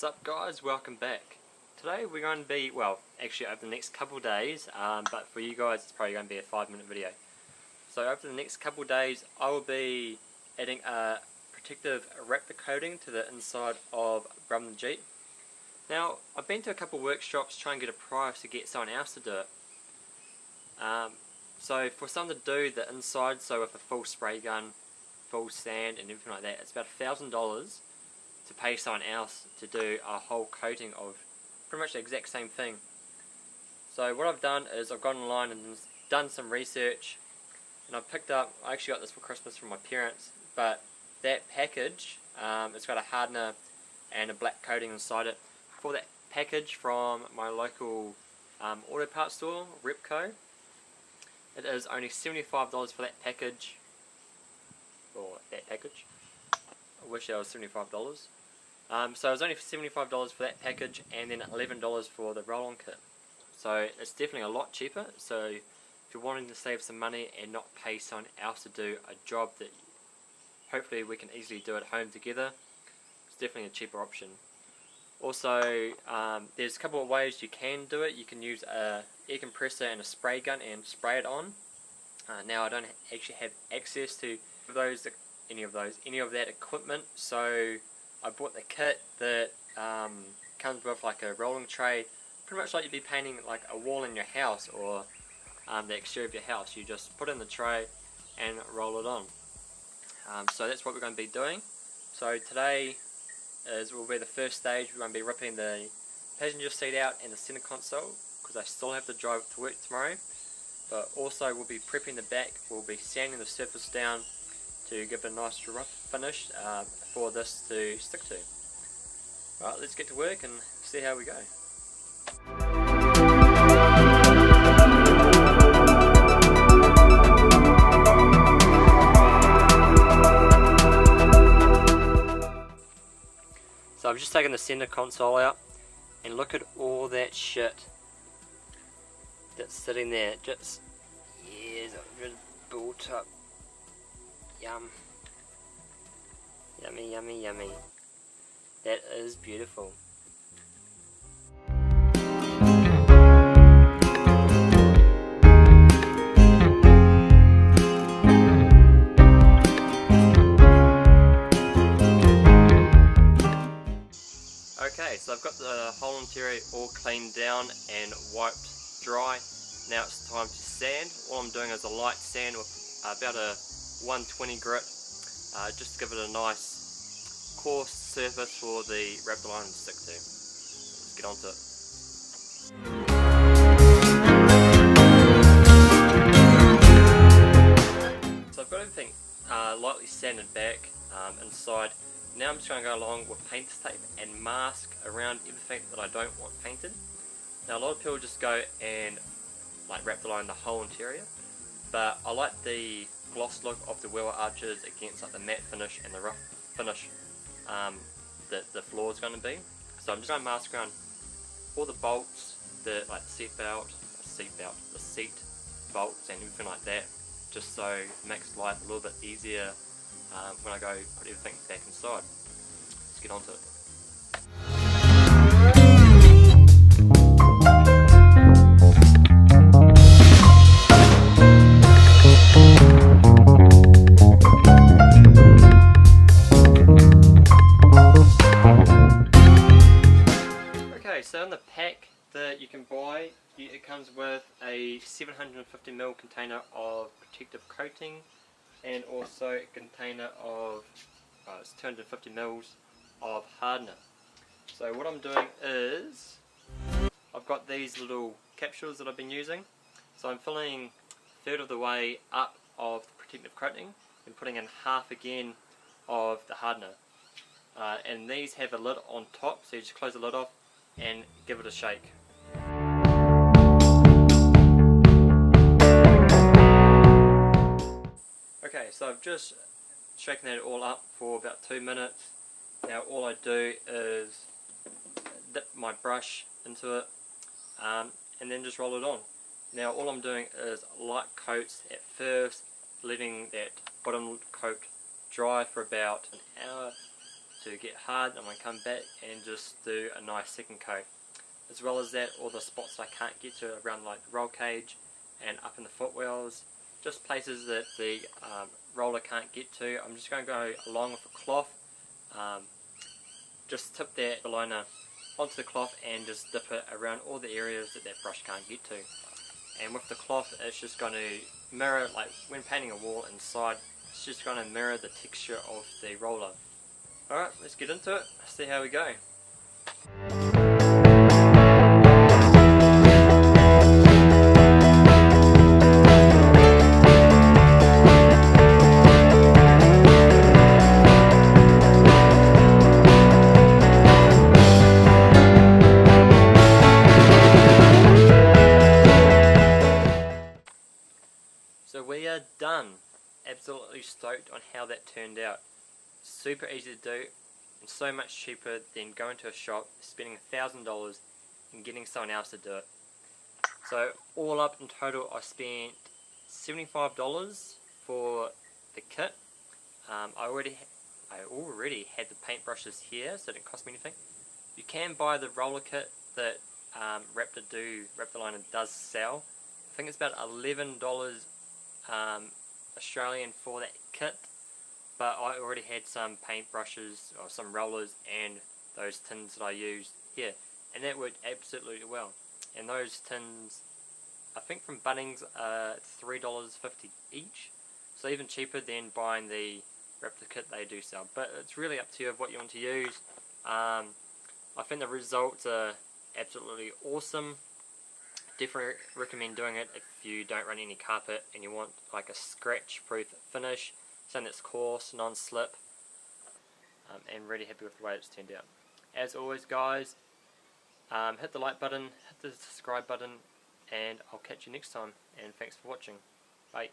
What's up guys, welcome back. Today we're going to be, well actually over the next couple of days, but for you guys it's probably going to be a 5-minute video. So over the next couple of days I will be adding a protective Raptor coating to the inside of the Jeep. Now I've been to a couple of workshops trying to get a price to get someone else to do it. So for someone to do the inside, so with a full spray gun, full sand and everything like that, it's about $1,000 to pay someone else to do a whole coating of pretty much the exact same thing. So what I've done is I've gone online and done some research, and I've picked up, I actually got this for Christmas from my parents, but that package, it's got a hardener and a black coating inside it. For that package from my local auto parts store, Repco, it is only $75 for that package. I wish that was $75. So it was only $75 for that package, and then $11 for the roll-on kit. So it's definitely a lot cheaper. So if you're wanting to save some money and not pay someone else to do a job that hopefully we can easily do at home together, it's definitely a cheaper option. Also, there's a couple of ways you can do it. You can use a air compressor and a spray gun and spray it on. Now I don't actually have access to any of that equipment, so I bought the kit that comes with like a rolling tray, pretty much like you'd be painting like a wall in your house or the exterior of your house. You just put in the tray and roll it on. So that's what we're going to be doing. So today will be the first stage. We're going to be ripping the passenger seat out and the center console, because I still have to drive it to work tomorrow. But also we'll be prepping the back. We'll be sanding the surface down to give it a nice rough finish for this to stick to. Right, let's get to work and see how we go. So I've just taken the center console out, and look at all that shit that's sitting there. Just built up. Yum. Yummy, yummy, yummy. That is beautiful. Okay, so I've got the whole interior all cleaned down and wiped dry. Now it's time to sand. All I'm doing is a light sand with about a 120 grit, just to give it a nice coarse surface for the Raptor line to stick to. Let's get onto it. So I've got everything lightly sanded back inside. Now I'm just going to go along with painter's tape and mask around everything that I don't want painted. Now a lot of people just go and like Raptor line the whole interior, but I like the gloss look of the wheel arches against like the matte finish and the rough finish that the floor is going to be. So I'm just going to mask around all the bolts, the seat bolts and everything like that, just so it makes life a little bit easier when I go put everything back inside. Let's get onto it. So in the pack that you can buy, it comes with a 750ml container of protective coating, and also a container of it's 250ml of hardener. So what I'm doing is I've got these little capsules that I've been using. So I'm filling a third of the way up of the protective coating and putting in half again of the hardener. And these have a lid on top, so you just close the lid off and give it a shake. Okay, so I've just shaken that all up for about 2 minutes. Now all I do is dip my brush into it and then just roll it on. Now all I'm doing is light coats at first, letting that bottom coat dry for about an hour to get hard, I'm going to come back and just do a nice second coat. As well as that, all the spots I can't get to around like the roll cage and up in the footwells, just places that the roller can't get to, I'm just going to go along with the cloth, just tip that liner onto the cloth and just dip it around all the areas that brush can't get to. And with the cloth, it's just going to mirror, like when painting a wall inside, it's just going to mirror the texture of the roller. Alright, let's get into it, see how we go. So we are done. Absolutely stoked on how that turned out. Super easy to do and so much cheaper than going to a shop, spending $1,000 and getting someone else to do it. So all up in total I spent $75 for the kit. I already had the paintbrushes here, so it didn't cost me anything. You can buy the roller kit that Raptor Liner does sell. I think it's about $11 Australian for that kit, but I already had some paintbrushes or some rollers and those tins that I used here, and that worked absolutely well. And those tins, I think from Bunnings, are $3.50 each, so even cheaper than buying the Raptor kit they do sell. But it's really up to you of what you want to use. I think the results are absolutely awesome. Definitely recommend doing it if you don't run any carpet and you want like a scratch proof finish, something that's coarse, non-slip, and really happy with the way it's turned out. As always guys, hit the like button, hit the subscribe button, and I'll catch you next time, and thanks for watching. Bye.